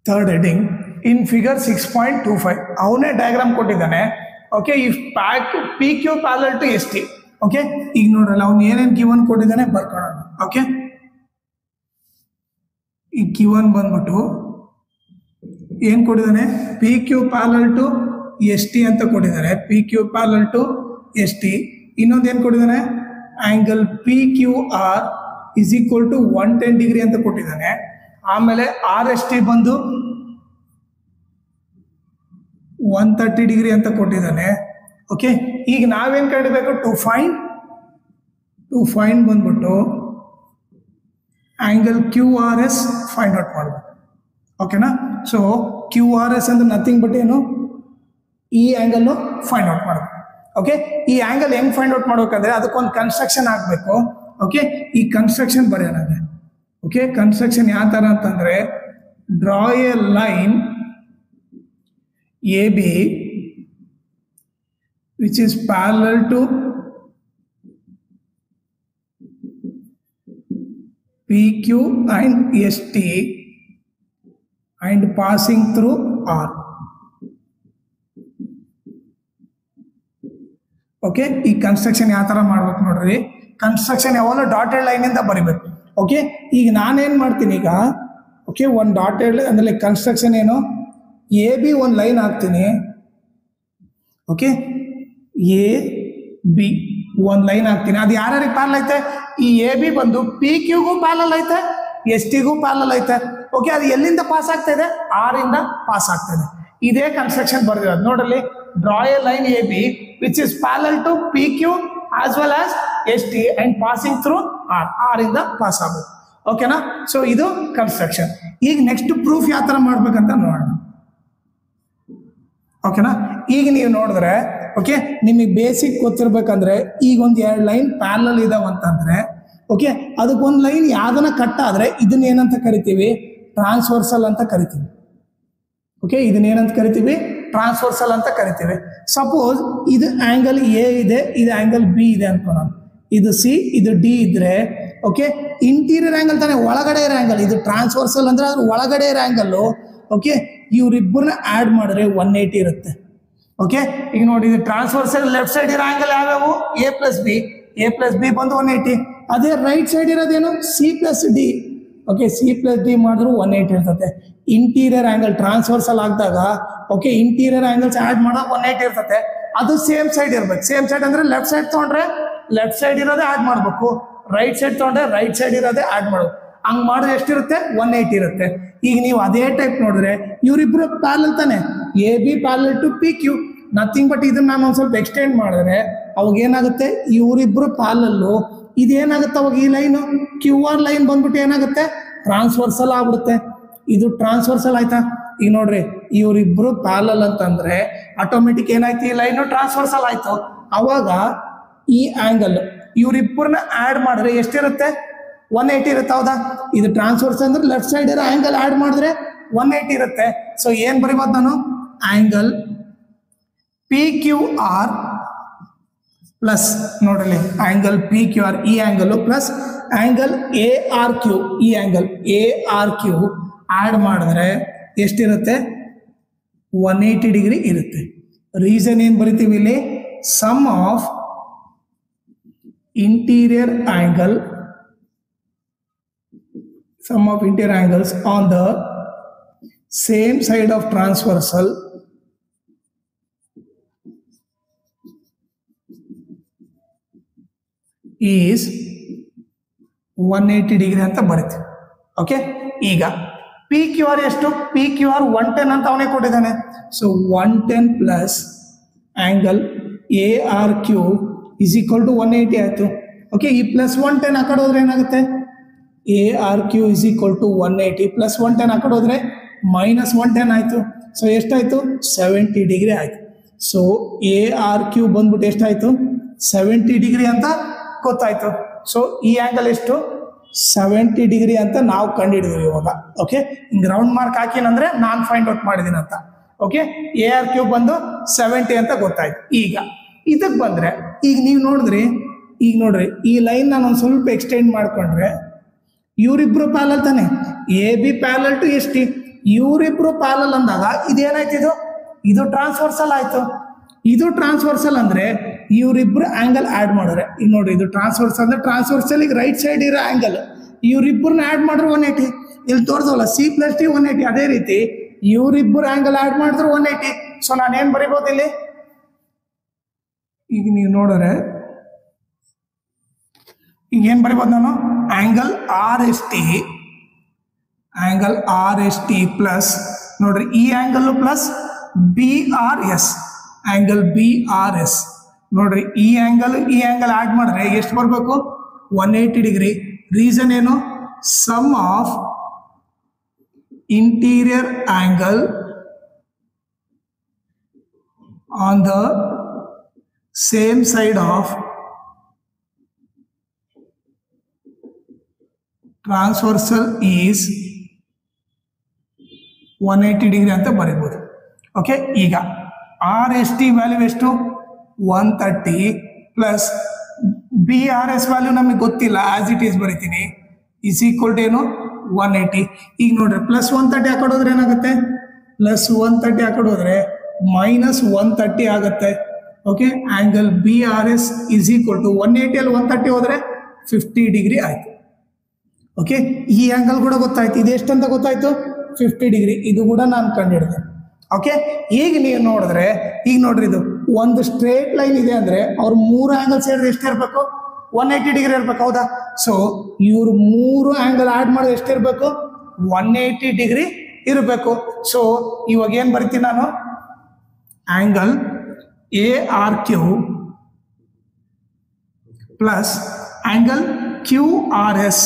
Third heading in figure 6.25 ಅವನೇ diagram ಕೊಟ್ಟಿದ್ದಾನೆ. Okay, if P Q parallel to S T. Okay, ಈಗ ನೋಡ್ರಲ್ಲ ಅವ್ನು ಏನೇನು ಗಿವನ್ ಕೊಟ್ಟಿದ್ದಾನೆ ಬರ್ಕೊಳ್ಳೋಣ. ಓಕೆ, ಈ ಗಿವನ್ ಬಂದ್ಬಿಟ್ಟು ಏನು ಕೊಟ್ಟಿದ್ದಾನೆ, P Q parallel to S T ಅಂತ ಕೊಟ್ಟಿದ್ದಾರೆ. P Q parallel to S T. ಇನ್ನೊಂದು ಏನು ಕೊಟ್ಟಿದ್ದಾನೆ, angle P Q R is equal to 110 degree ಅಂತ ಕೊಟ್ಟಿದ್ದಾನೆ. ಆಮೇಲೆ ಆರ್ ಎಸ್ ಟಿ ಬಂದು 130 ಡಿಗ್ರಿ ಅಂತ ಕೊಟ್ಟಿದ್ದಾನೆ. ಓಕೆ, ಈಗ ನಾವೇನು ಕಂಡಿಬೇಕು, ಟು ಫೈಂಡ್ ಬಂದ್ಬಿಟ್ಟು angle Q R S find out ಮಾಡಬೇಕು. ಓಕೆನಾ, ಸೊ ಕ್ಯೂ ಆರ್ ಎಸ್ ಅಂದ್ರೆ ನಥಿಂಗ್ ಬಟ್ ಏನು, ಈ ಆ್ಯಂಗಲ್ನು ಫೈಂಡ್ ಔಟ್ ಮಾಡಬೇಕು. ಓಕೆ, ಈ ಆ್ಯಂಗಲ್ ಹೆಂಗೆ ಫೈಂಡ್ ಔಟ್ ಮಾಡ್ಬೇಕಂದ್ರೆ ಅದಕ್ಕೊಂದು ಕನ್ಸ್ಟ್ರಕ್ಷನ್ ಆಗಬೇಕು. ಓಕೆ, ಈ ಕನ್ಸ್ಟ್ರಕ್ಷನ್ ಬರೆಯೋಣ. ಓಕೆ, ಕನ್ಸ್ಟ್ರಕ್ಷನ್ ಯಾವ ಥರ ಅಂತಂದರೆ, draw a line A B which is parallel to P Q and S T and passing through R. Okay, ಈ ಕನ್ಸ್ಟ್ರಕ್ಷನ್ ಯಾವ ಥರ ಮಾಡ್ಬೇಕು ನೋಡ್ರಿ. ಕನ್ಸ್ಟ್ರಕ್ಷನ್ ಯಾವಾಗಲೂ ಡಾಟೆಡ್ ಲೈನಿಂದ ಬರಿಬೇಕು. ಓಕೆ, ಈಗ ನಾನೇನು ಮಾಡ್ತೀನಿ ಈಗ, ಓಕೆ, ಒಂದು ಡಾಟೆಡ್ ಅಂದರೆ ಕನ್ಸ್ಟ್ರಕ್ಷನ್ ಏನು, ಎ ಬಿ ಒಂದು ಲೈನ್ ಹಾಕ್ತೀನಿ. ಓಕೆ, ಎ ಬಿ ಒಂದು ಲೈನ್ ಹಾಕ್ತೀನಿ. ಅದು ಯಾರ್ಯಾರಿಗೆ ಪ್ಯಾರಲ್ ಐತೆ, ಈ ಎ ಬಿ ಬಂದು ಪಿ ಕ್ಯೂಗೂ ಪ್ಯಾರಲ್ ಐತೆ, ಎಸ್ ಟಿಗೂ ಪ್ಯಾರಲ್ ಐತೆ. ಓಕೆ, ಅದು ಎಲ್ಲಿಂದ ಪಾಸ್ ಆಗ್ತಾ ಇದೆ, ಆರ್ ಇಂದ ಪಾಸ್ ಆಗ್ತಾ ಇದೆ. ಇದೇ ಕನ್ಸ್ಟ್ರಕ್ಷನ್ ಬರ್ದಿರೋದು ನೋಡಲ್ಲಿ. Draw a line A B which is parallel to P Q as well as S T and passing through R. R ಇಂದ ಪಾಸ್ ಆಗಬೇಕು. ಓಕೆನಾ, ಸೊ ಇದು ಕನ್ಸ್ಟ್ರಕ್ಷನ್. ಈಗ ನೆಕ್ಸ್ಟ್ ಪ್ರೂಫ್ ಯಾವ ಥರ ಮಾಡ್ಬೇಕಂತ ನೋಡೋಣ. ಓಕೆನಾ, ಈಗ ನೀವು ನೋಡಿದ್ರೆ, ಓಕೆ, ನಿಮಗೆ ಬೇಸಿಕ್ ಗೊತ್ತಿರ್ಬೇಕಂದ್ರೆ ಈಗ ಒಂದು 2 ಲೈನ್ ಪ್ಯಾರಲಲ್ ಇದಾವಂತಂದ್ರೆ, ಓಕೆ, ಅದಕ್ಕೊಂದು ಲೈನ್ ಯಾವ್ದನ್ನ ಕಟ್ ಆದರೆ ಇದನ್ನ ಏನಂತ ಕರಿತೀವಿ, ಟ್ರಾನ್ಸ್ವರ್ಸಲ್ ಅಂತ ಕರಿತೀವಿ. ಓಕೆ, ಇದನ್ನೇನಂತ ಕರಿತೀವಿ, ಟ್ರಾನ್ಸ್ವರ್ಸಲ್ ಅಂತ ಕರಿತೀವಿ. ಸಪೋಸ್ ಇದು ಆಂಗಲ್ ಎ ಇದೆ, ಇದು ಆಂಗಲ್ ಬಿ ಇದೆ ಅನ್ಕೋಣ. ಇದು ಸಿ, ಇದು ಡಿ ಇದ್ರೆ, ಓಕೆ, ಇಂಟೀರಿಯರ್ ಆಂಗಲ್ ತಾನೆ, ಒಳಗಡೆ ಇರೋ ಆಂಗಲ್. ಇದು ಟ್ರಾನ್ಸ್ವರ್ಸಲ್ ಅಂದ್ರೆ ಅದ್ರ ಒಳಗಡೆ ಇರೋ ಆಂಗಲ್ಲು. ಓಕೆ, ಇವರಿಬ್ಬರನ್ನ ಆ್ಯಡ್ ಮಾಡಿದ್ರೆ 180 ಇರುತ್ತೆ. ಓಕೆ, ಈಗ ನೋಡಿ, ಇದು ಟ್ರಾನ್ಸ್ವರ್ಸಲ್ ಲೆಫ್ಟ್ ಸೈಡ್ ಇರೋ ಆಂಗಲ್ ಯಾವ್ಯಾವು, ಎ ಪ್ಲಸ್ ಬಿ ಬಂದು 180. ಅದೇ ರೈಟ್ ಸೈಡ್ ಇರೋದೇನು, C plus D. Okay, C plus D ಮಾಡಿದ್ರು 180 ಇರ್ತದೆ. ಇಂಟೀರಿಯರ್ ಆಂಗಲ್ ಟ್ರಾನ್ಸ್ವರ್ಸಲ್ ಆಗಿದಾಗ, ಓಕೆ, ಇಂಟೀರಿಯರ್ ಆಂಗಲ್ಸ್ ಆ್ಯಡ್ ಮಾಡೋದು 180 ಇರ್ತದೆ. ಅದು ಸೇಮ್ ಸೈಡ್ ಇರ್ಬೇಕು. ಸೇಮ್ ಸೈಡ್ ಅಂದ್ರೆ ಲೆಫ್ಟ್ ಸೈಡ್ ತೊಗೊಂಡ್ರೆ ಲೆಫ್ಟ್ ಸೈಡ್ ಇರೋದೇ ಆ್ಯಡ್ ಮಾಡಬೇಕು, ರೈಟ್ ಸೈಡ್ ತೊಗೊಂಡ್ರೆ ರೈಟ್ ಸೈಡ್ ಇರೋದೇ ಆ್ಯಡ್ ಮಾಡಬೇಕು. ಹಂಗೆ ಮಾಡಿದ್ರೆ ಎಷ್ಟಿರುತ್ತೆ, 180 ಇರುತ್ತೆ. ಈಗ ನೀವು ಅದೇ ಟೈಪ್ ನೋಡಿದ್ರೆ ಇವರಿಬ್ರು ಪ್ಯಾರಲಲ್ ತಾನೆ, A B parallel to P Q, nothing but ಇದನ್ನ ನಾನು ಒಂದು ಸ್ವಲ್ಪ ಎಕ್ಸ್ಟೆಂಡ್ ಮಾಡಿದ್ರೆ ಅವಾಗ ಏನಾಗುತ್ತೆ, ಇವರಿಬ್ರು ಪ್ಯಾರಲಲ್ಲು. ಇದೇನಾಗುತ್ತೆ ಅವಾಗ, ಈ ಲೈನು ಕ್ಯೂ ಆರ್ ಲೈನ್ ಬಂದ್ಬಿಟ್ಟು ಏನಾಗುತ್ತೆ, ಟ್ರಾನ್ಸ್ವರ್ಸಲ್ ಆಗ್ಬಿಡುತ್ತೆ. ಇದು ಟ್ರಾನ್ಸ್ವರ್ಸಲ್ ಆಯ್ತಾ. ಈಗ ನೋಡ್ರಿ, ಇವರಿಬ್ರು ಪ್ಯಾರಲಲ್ ಅಂತಂದ್ರೆ ಆಟೋಮೆಟಿಕ್ ಏನಾಯ್ತು, ಈ ಲೈನು ಟ್ರಾನ್ಸ್ವರ್ಸಲ್ ಆಯ್ತು. ಅವಾಗ ಈ ಆಂಗಲ್ ಇವರಿಬ್ಬರನ್ನ ಆ್ಯಡ್ ಮಾಡಿದ್ರೆ ಎಷ್ಟಿರುತ್ತೆ, 180 ಇರುತ್ತೆ. ಹೌದಾ, ಇದು ಟ್ರಾನ್ಸ್ವರ್ಸಲ್ ಅಂದ್ರೆ ಲೆಫ್ಟ್ ಸೈಡ್ ಇರೋ ಆಂಗಲ್ ಆ್ಯಡ್ ಮಾಡಿದ್ರೆ 180 ಇರುತ್ತೆ. ಸೊ ಏನು ಬರೀಬೋದು ನಾನು, angle P Q R plus, ನೋಡಲಿ, ಆಂಗಲ್ ಪಿ ಕ್ಯೂ ಆರ್ ಈ angle plus angle A R Q, ಈ angle A R Q add ಮಾಡಿದ್ರೆ ಎಷ್ಟಿರುತ್ತೆ, 180 ಡಿಗ್ರಿ ಇರುತ್ತೆ. ರೀಸನ್ ಏನು ಬರಿತೀವಿ ಇಲ್ಲಿ, sum of interior angle, sum of interior angles on the same side of transversal is 180 degree ಅಂತ ಬರುತ್ತೆ. ಓಕೆ, ಈಗ ಪಿ ಕ್ಯೂ ಆರ್ ಎಷ್ಟು, ಪಿ ಕ್ಯೂ ಆರ್ 110 ಅಂತ ಅವನೇ ಕೊಟ್ಟಿದ್ದಾನೆ. So 110 plus angle A R Q is equal to 180 ಆಯಿತು. Okay, ಈ plus 110 ಆ ಕಡೆ ಹೋದ್ರೆ ಏನಾಗುತ್ತೆ, A R Q is equal to 180 plus 110 ಆ ಕಡೆ ಹೋದ್ರೆ ಮೈನಸ್ 110 ಆಯಿತು. ಸೊ ಎಷ್ಟಾಯಿತು, 70 ಡಿಗ್ರಿ ಆಯಿತು. ಸೊ ಎ ಆರ್ ಕ್ಯೂ ಬಂದ್ಬಿಟ್ಟು ಎಷ್ಟಾಯಿತು, 70 ಡಿಗ್ರಿ ಅಂತ ಗೊತ್ತಾಯಿತು. ಸೊ ಈ ಆ್ಯಂಗಲ್ ಎಷ್ಟು, 70 ಡಿಗ್ರಿ ಅಂತ ನಾವು ಕಂಡುಹಿಡಿದ್ವಿ ಇವಾಗ. ಓಕೆ, ಹಿಂಗೆ ರೌಂಡ್ ಮಾರ್ಕ್ ಹಾಕಿನಂದ್ರೆ ನಾನು ಫೈಂಡ್ ಔಟ್ ಮಾಡಿದ್ದೀನಿ ಅಂತ. ಓಕೆ, ಎ ಆರ್ ಕ್ಯೂ ಬಂದು 70 ಅಂತ ಗೊತ್ತಾಯ್ತು. ಈಗ ಇದಕ್ಕೆ ಬಂದರೆ ಈಗ ನೀವು ನೋಡಿದ್ರಿ, ಈಗ ನೋಡ್ರಿ ಈ ಲೈನ್ ನಾನು ಒಂದು ಸ್ವಲ್ಪ ಎಕ್ಸ್ಟೆಂಡ್ ಮಾಡ್ಕೊಂಡ್ರೆ ಇವರಿಬ್ರು ಪ್ಯಾರಲಲ್ ತಾನೆ, A B parallel to S T. ಇವರಿಬ್ರು ಪ್ಯಾರಲಲ್ ಅಂದಾಗ ಇದೇನಾಯ್ತು, ಇದು ಟ್ರಾನ್ಸ್ವರ್ಸಲ್ ಆಯ್ತು. ಇದು ಟ್ರಾನ್ಸ್ವರ್ಸಲ್ ಅಂದ್ರೆ ಇವರಿಬ್ರು ಆಂಗಲ್ ಆಡ್ ಮಾಡಿದ್ರೆ, ಈಗ ನೋಡ್ರಿ ಇದು ಟ್ರಾನ್ಸ್ವರ್ಸಲ್ ಅಂದ್ರೆ ಟ್ರಾನ್ಸ್ವರ್ಸಲ್ ಈಗ ರೈಟ್ ಸೈಡ್ ಇರೋ ಆಂಗಲ್, ಇವರಿಬ್ಬರನ್ನ ಆಡ್ ಮಾಡಿದ್ರೆ 180. ಇಲ್ಲಿ ತೋರಿಸೋಲ್ಲ C+D 180. ಅದೇ ರೀತಿ ಇವರಿಬ್ಬರು ಆಂಗಲ್ ಆಡ್ ಮಾಡಿದ್ರೆ 180. ಸೊ ನಾನೇನ್ ಬರಿಬೋದು ಇಲ್ಲಿ, ಈಗ ನೀವು ನೋಡಿದ್ರೆ ಈಗ ಏನ್ ಬರಿಬೋದು ನಾನು, angle R S T plus ನೋಡ್ರಿ ಈ angle plus BRS, angle BRS ನೋಡ್ರಿ ಈ ಆಂಗಲ್ ಆಡ್ ಮಾಡಿದ್ರೆ ಎಷ್ಟು ಬರಬೇಕು, 180 ಡಿಗ್ರಿ. ರೀಸನ್ ಏನು, sum of interior angle on the same side of transversal is 180 degree ಅಂತ ಬರೀಬಹುದು. ಓಕೆ, ಈಗ RST ವ್ಯಾಲ್ಯೂ ಎಷ್ಟು, 130 ಪ್ಲಸ್ BRS ವ್ಯಾಲ್ಯೂ ನಮಗೆ ಗೊತ್ತಿಲ್ಲ, ಆಸ್ ಇಟ್ ಈಸ್ ಬರೀತೀನಿ, ಇಸ್ ಈಕ್ವಲ್ ಟು ಏನು 180. ಈಗ ನೋಡ್ರಿ ಪ್ಲಸ್ 130 ಆ ಕಡೆ ಹೋದ್ರೆ ಏನಾಗುತ್ತೆ, ಪ್ಲಸ್ 130 ಆ ಕಡೆ ಹೋದ್ರೆ ಮೈನಸ್ 130 ಆಗುತ್ತೆ. Okay, angle BRS is equal to 180 ಅಲ್ಲಿ 130 ಹೋದ್ರೆ 50 ಡಿಗ್ರಿ ಆಯ್ತು. ಓಕೆ, ಈ ಆಂಗಲ್ ಕೂಡ ಗೊತ್ತಾಯ್ತು, ಇದು ಎಷ್ಟಂತ ಗೊತ್ತಾಯ್ತು, 50 ಡಿಗ್ರಿ. ಇದು ಕೂಡ ನಾನು ಕಂಡುಹಿಡಿದೆ. ಓಕೆ, ಈಗ ನೀವು ನೋಡಿದ್ರೆ ಈಗ ನೋಡ್ರಿ ಇದು ಒಂದು ಸ್ಟ್ರೇಟ್ ಲೈನ್ ಇದೆ ಅಂದ್ರೆ ಅವ್ರ 3 ಆಂಗಲ್ ಸೇರಿದ್ರೆ ಎಷ್ಟು ಇರಬೇಕು, 180 ಡಿಗ್ರಿ ಇರ್ಬೇಕು, ಹೌದಾ? ಸೊ ಇವ್ರು 3 ಆಂಗಲ್ ಆಡ್ ಮಾಡಿದ್ರೆ ಎಷ್ಟಿರ್ಬೇಕು, 180 ಡಿಗ್ರಿ ಇರಬೇಕು. ಸೊ ಇವಾಗ ಏನ್ ಬರ್ತೀನಿ ನಾನು, angle ARQ plus angle QRS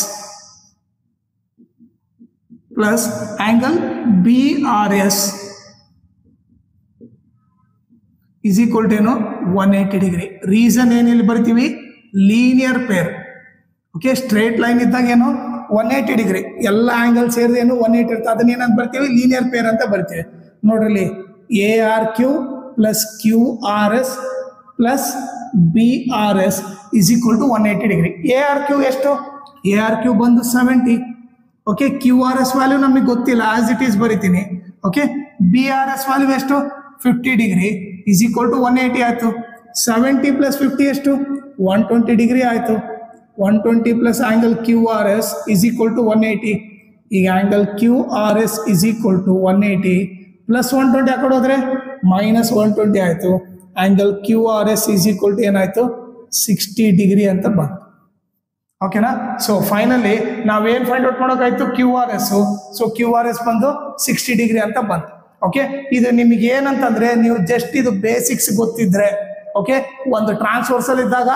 plus angle BRS is equal to ಏನು 180 ಡಿಗ್ರಿ. ರೀಸನ್ ಏನಿಲ್ಲಿ ಬರ್ತೀವಿ, linear pair. Okay, straight line ಇದ್ದಾಗ ಏನು 180 ಡಿಗ್ರಿ, ಎಲ್ಲ ಆಂಗಲ್ ಸೇರಿದ ಏನು 180 ಇರುತ್ತೆ, ಅದನ್ನ ಏನಂತ ಬರ್ತೀವಿ, ಲೀನಿಯರ್ ಪೇರ್ ಅಂತ ಬರ್ತೀವಿ. ನೋಡ್ರಿ ARQ plus QRS plus BRS is equal to 180 degree. ARQ ಎಷ್ಟು, ARQ ಬಂದು 70. ಓಕೆ, QRS ವ್ಯಾಲ್ಯೂ ನಮಗೆ ಗೊತ್ತಿಲ್ಲ, ಆಸ್ ಇಟ್ ಈಸ್ ಬರಿತೀನಿ. ಓಕೆ, BRS ವ್ಯಾಲ್ಯೂ ಎಷ್ಟು, 50 ಡಿಗ್ರಿ ಇಸ್ ಈಕ್ವಲ್ ಟು 180 ಆಯ್ತು. 70 ಪ್ಲಸ್ 50 ಎಷ್ಟು, 120 ಡಿಗ್ರಿ ಆಯ್ತು. 120 plus angle QRS is equal to 180. ಈಗ angle QRS is equal to 180 plus 120 ಆ ಕಡೆ ಹೋದ್ರೆ ಮೈನಸ್ 120 ಆಯ್ತು. Angle QRS is equal to ಏನಾಯ್ತು, 60 ಡಿಗ್ರಿ ಅಂತ ಬಂತು. ಓಕೆನಾ? ಸೊ ಫೈನಲಿ ನಾವೇನ್ ಫೈಂಡ್ ಔಟ್ ಮಾಡೋಕಾಯ್ತು, QRS. ಸೊ QRS ಬಂದು 60 ಡಿಗ್ರಿ ಅಂತ ಬಂತು. ಓಕೆ, ಇದು ನಿಮಗೆ ಏನಂತಂದ್ರೆ ನೀವು ಜಸ್ಟ್ ಇದು ಬೇಸಿಕ್ಸ್ ಗೊತ್ತಿದ್ರೆ, ಓಕೆ, ಒಂದು ಟ್ರಾನ್ಸ್ವರ್ಸಲ್ ಇದ್ದಾಗ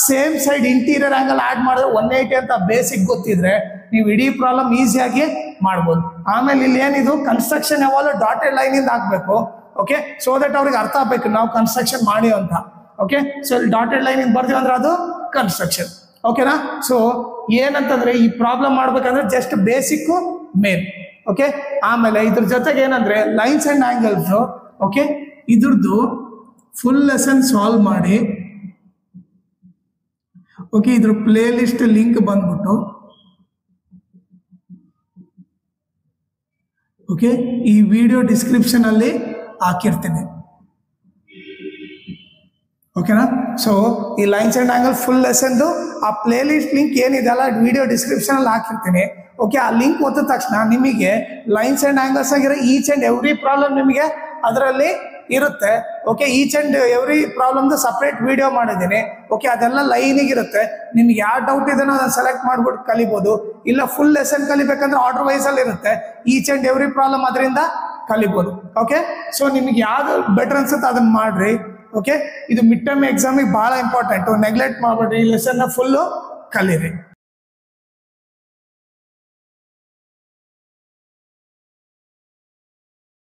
same side interior angle add ಮಾಡಿದ್ರೆ 180 ಅಂತ ಬೇಸಿಕ್ ಗೊತ್ತಿದ್ರೆ ನೀವು ಇಡೀ ಪ್ರಾಬ್ಲಮ್ ಈಸಿಯಾಗಿ ಮಾಡ್ಬೋದು. ಆಮೇಲೆ ಇಲ್ಲಿ ಏನಿದು ಕನ್ಸ್ಟ್ರಕ್ಷನ್ ಯಾವಾಗಲೂ ಡಾಟೆಡ್ ಲೈನ್ ಇಂದ ಹಾಕ್ಬೇಕು. ಓಕೆ, ಸೊ ದಟ್ ಅವ್ರಿಗೆ ಅರ್ಥ ಆಗ್ಬೇಕು ನಾವು ಕನ್ಸ್ಟ್ರಕ್ಷನ್ ಮಾಡಿ ಅಂತ. ಓಕೆ, ಸೊ ಇಲ್ಲಿ ಡಾಟೆಡ್ ಲೈನ್ ಇಂದ ಬರ್ತೀವಿ ಅಂದ್ರೆ ಅದು ಕನ್ಸ್ಟ್ರಕ್ಷನ್. ಓಕೆನಾ? ಸೊ ಏನಂತಂದ್ರೆ ಈ ಪ್ರಾಬ್ಲಮ್ ಮಾಡ್ಬೇಕಂದ್ರೆ ಜಸ್ಟ್ ಬೇಸಿಕ್ ಮೇನ್. ಓಕೆ, ಆಮೇಲೆ ಇದ್ರ ಜೊತೆಗೆ ಏನಂದ್ರೆ ಲೈನ್ಸ್ ಅಂಡ್ ಆಂಗಲ್ಸ್. ಓಕೆ, ಇದ್ರದ್ದು ಫುಲ್ ಲೆಸನ್ ಸಾಲ್ವ್ ಮಾಡಿ. ಓಕೆ, ಇದ್ರ ಪ್ಲೇ ಲಿಸ್ಟ್ ಲಿಂಕ್ ಬಂದ್ಬಿಟ್ಟು ಓಕೆ ಈ ವಿಡಿಯೋ ಡಿಸ್ಕ್ರಿಪ್ಷನ್ ಅಲ್ಲಿ ಹಾಕಿರ್ತೀನಿ. ಓಕೆನಾ? ಸೊ ಈ ಲೈನ್ಸ್ ಅಂಡ್ ಆಂಗಲ್ ಫುಲ್ ಲೆಸನ್ದು ಆ ಪ್ಲೇ ಲಿಸ್ಟ್ ಲಿಂಕ್ ಏನಿದೆ ಅಲ್ಲ ವಿಡಿಯೋ ಡಿಸ್ಕ್ರಿಪ್ಷನ್ ಅಲ್ಲಿ ಹಾಕಿರ್ತೀನಿ. ಓಕೆ, ಆ ಲಿಂಕ್ ಒತ್ತ ತಕ್ಷಣ ನಿಮಗೆ ಲೈನ್ಸ್ ಅಂಡ್ ಆಂಗಲ್ಸ್ ಆಗಿರೋ ಈಚ್ ಅಂಡ್ ಎವ್ರಿ ಪ್ರಾಬ್ಲಮ್ ನಿಮಗೆ ಅದರಲ್ಲಿ ಇರುತ್ತೆ. ಓಕೆ, ಈಚ್ ಅಂಡ್ ಎವ್ರಿ ಪ್ರಾಬ್ಲಮ್ದು ಸಪ್ರೇಟ್ ವಿಡಿಯೋ ಮಾಡಿದ್ದೀನಿ. ಓಕೆ, ಅದೆಲ್ಲ ಲೈನಿಗೆ ಇರುತ್ತೆ. ನಿಮ್ಗೆ ಯಾವ ಡೌಟ್ ಇದೆನೋ ಅದನ್ನ ಸೆಲೆಕ್ಟ್ ಮಾಡ್ಬಿಟ್ಟು ಕಲಿಬೋದು. ಇಲ್ಲ ಫುಲ್ ಲೆಸನ್ ಕಲಿಬೇಕಂದ್ರೆ ಆರ್ಡರ್ ವೈಸ್ ಅಲ್ಲಿ ಇರುತ್ತೆ. ಈಚ್ ಅಂಡ್ ಎವ್ರಿ ಪ್ರಾಬ್ಲಮ್ ಅದರಿಂದ ಕಲಿಬೋದು. ಓಕೆ, ಸೊ ನಿಮ್ಗೆ ಯಾವ್ದು ಬೆಟರ್ ಅನ್ಸುತ್ತೆ ಅದನ್ನ ಮಾಡ್ರಿ. ಓಕೆ, ಇದು ಮಿಡ್ ಟರ್ಮ್ ಎಕ್ಸಾಮಿಗೆ ಬಹಳ ಇಂಪಾರ್ಟೆಂಟ್, ನೆಗ್ಲೆಕ್ಟ್ ಮಾಡ್ಬೇಡ್ರಿ. ಈ ಲೆಸನ್ ಫುಲ್ಲು ಕಲೀರಿ.